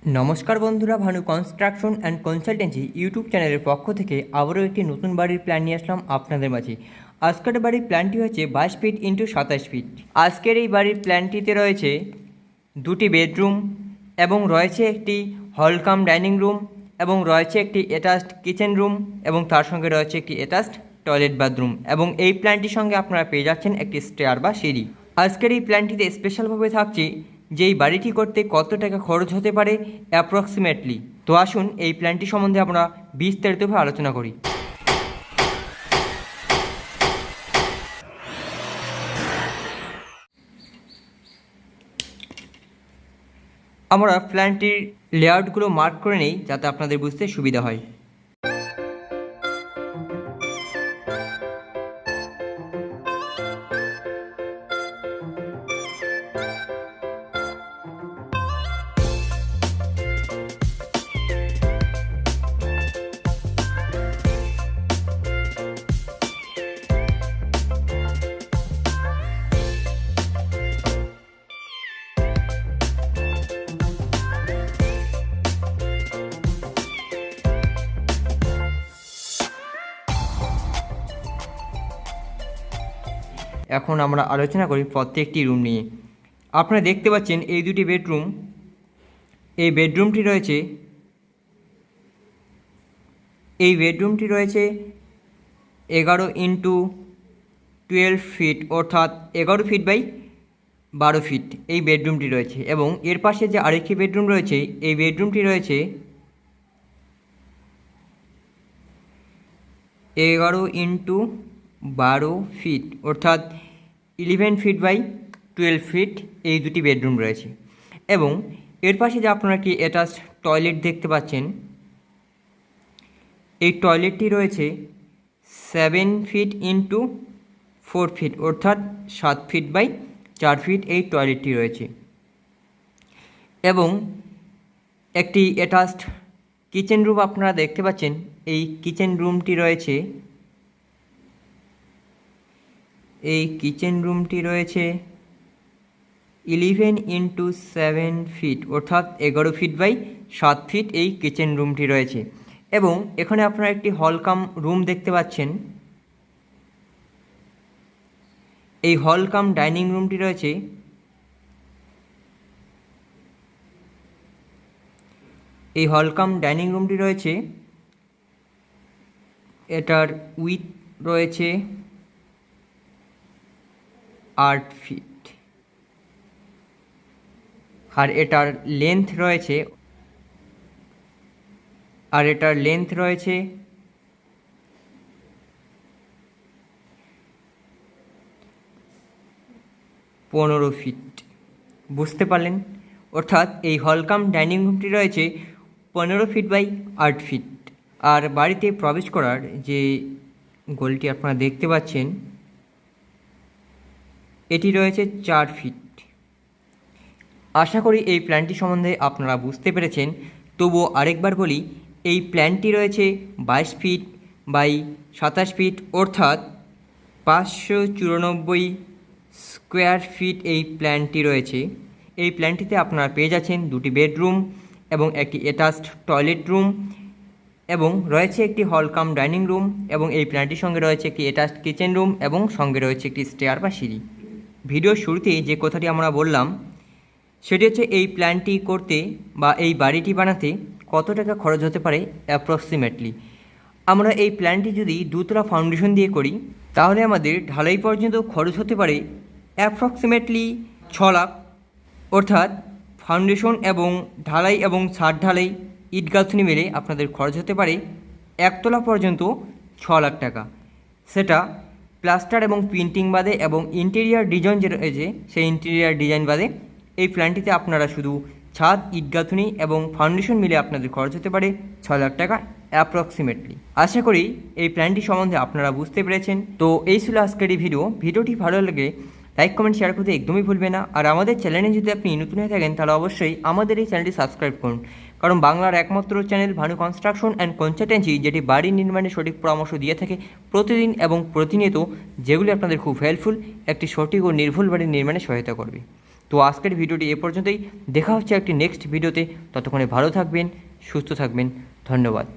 নমস্কার বন্ধুরা, Bhanu construction and consultancy YouTube চ্যানেলের পক্ষ থেকে আবারও একটি নতুন বাড়ির প্ল্যান নিয়ে আসলাম আপনাদের মাঝে। আজকের বাড়ির প্ল্যানটি হচ্ছে 22 ফিট ইন্টু 27 ফিট। আজকের এই বাড়ির প্ল্যানটিতে রয়েছে দুটি বেডরুম এবং রয়েছে একটি হল কাম ডাইনিং রুম এবং রয়েছে একটি অ্যাটাচড কিচেন রুম এবং তার সঙ্গে রয়েছে একটি অ্যাটাচড টয়লেট বাথরুম এবং এই প্ল্যানটির সঙ্গে আপনারা পেয়ে যাচ্ছেন একটি স্টেয়ার বা সিঁড়ি। আজকের এই প্ল্যানটিতে স্পেশালভাবে থাকছে যে এই বাড়িটি করতে কত টাকা খরচ হতে পারে অ্যাপ্রক্সিমেটলি। তো আসুন এই প্ল্যানটি সম্বন্ধে আমরা বিস্তারিতভাবে আলোচনা করি। আমরা প্ল্যানটির লেআউটগুলো মার্ক করে নেই যাতে আপনাদের বুঝতে সুবিধা হয়। এখন আমরা আলোচনা করি প্রত্যেকটি রুম নিয়ে। আপনারা দেখতে পাচ্ছেন এই দুটি বেডরুম। এই বেডরুমটি রয়েছে 11x12 ফিট, অর্থাৎ 11 ফিট বাই 12 ফিট এই বেডরুমটি রয়েছে। এবং এর পাশে যে আরেকটি বেডরুম রয়েছে, এই বেডরুমটি রয়েছে 11x12 ফিট, অর্থাৎ 11 ফিট বাই 12 ফিট এই দুটি বেডরুম রয়েছে। এবং এর পাশে যে আপনারা একটি অ্যাটাচড টয়লেট দেখতে পাচ্ছেন, এই টয়লেটটি রয়েছে 7 ফিট ইন্টু 4 ফিট, অর্থাৎ 7 ফিট বাই 4 ফিট এই টয়লেটটি রয়েছে। এবং একটি অ্যাটাচড কিচেন রুম আপনারা দেখতে পাচ্ছেন। এই কিচেন রুমটি রয়েছে 11x7 ফিট, অর্থাৎ 11 ফিট বাই 7 ফিট এই কিচেন রুমটি রয়েছে। এবং এখানে আপনারা একটি হল কাম রুম দেখতে পাচ্ছেন। এই হল কাম ডাইনিং রুমটি রয়েছে এটার উইথ রয়েছে 8 ফিট আর এটার লেন্থ রয়েছে 15 ফিট। বুঝতে পারলেন? অর্থাৎ এই হলকাম ডাইনিং রুমটি রয়েছে 15 ফিট বাই 8 ফিট। আর বাড়িতে প্রবেশ করার যে গলিটি আপনারা দেখতে পাচ্ছেন, এটি রয়েছে 4 ফিট। আশা করি এই প্ল্যানটি সম্বন্ধে আপনারা বুঝতে পেরেছেন। তবুও আরেকবার বলি, এই প্ল্যানটি রয়েছে 22 ফিট বাই 27 ফিট, অর্থাৎ 594 স্কোয়ার ফিট এই প্ল্যানটি রয়েছে। এই প্ল্যানটিতে আপনারা পেয়ে যাচ্ছেন দুটি বেডরুম এবং একটি অ্যাটাচড টয়লেট রুম এবং রয়েছে একটি হল কাম ডাইনিং রুম এবং এই প্ল্যানটির সঙ্গে রয়েছে একটি অ্যাটাচড কিচেন রুম এবং সঙ্গে রয়েছে একটি স্টেয়ার বা সিঁড়ি। ভিডিওর শুরুতেই যে কথাটি আমরা বললাম সেটি হচ্ছে এই প্ল্যানটি করতে বা এই বাড়িটি বানাতে কত টাকা খরচ হতে পারে অ্যাপ্রক্সিমেটলি। আমরা এই প্ল্যানটি যদি দুতলা ফাউন্ডেশন দিয়ে করি তাহলে আমাদের ঢালাই পর্যন্ত খরচ হতে পারে অ্যাপ্রক্সিমেটলি 6 লাখ, অর্থাৎ ফাউন্ডেশন এবং ঢালাই এবং ছাদ ঢালাই ইট গাঁথনি মিলে আপনাদের খরচ হতে পারে একতলা পর্যন্ত 6 লাখ টাকা। সেটা প্লাস্টার এবং প্রিন্টিং বাদে এবং ইন্টেরিয়ার ডিজাইন যে রয়েছে সেই ইন্টেরিয়ার ডিজাইন বাদে এই প্ল্যানটিতে আপনারা শুধু ছাদ, ইট গাঁথনি এবং ফাউন্ডেশন মিলে আপনাদের খরচ হতে পারে 6 লাখ টাকা অ্যাপ্রক্সিমেটলি। আশা করি এই প্ল্যানটি সম্বন্ধে আপনারা বুঝতে পেরেছেন। তো এই ছিল আজকের এই ভিডিওটি ভালো লাগে লাইক, কমেন্ট, শেয়ার করতে একদমই ভুলবে না। আর আমাদের চ্যানেলে যদি আপনি নতুন হয়ে থাকেন তাহলে অবশ্যই আমাদের এই চ্যানেলটি সাবস্ক্রাইব করুন, কারণ বাংলার একমাত্র channel Bhanu construction and consultancy যেটি বাড়ি নির্মাণের সঠিক পরামর্শ দিয়ে থাকে প্রতিদিন এবং প্রতিনিয়ত, যেগুলি আপনাদের খুব হেল্পফুল একটি সঠিক ও নির্ভুল বাড়ি নির্মাণে সহায়তা করবে। তো আজকের ভিডিওটি এ পর্যন্তই। দেখা হচ্ছে একটি নেক্সট ভিডিওতে। ততক্ষণে ভালো থাকবেন, সুস্থ থাকবেন। ধন্যবাদ।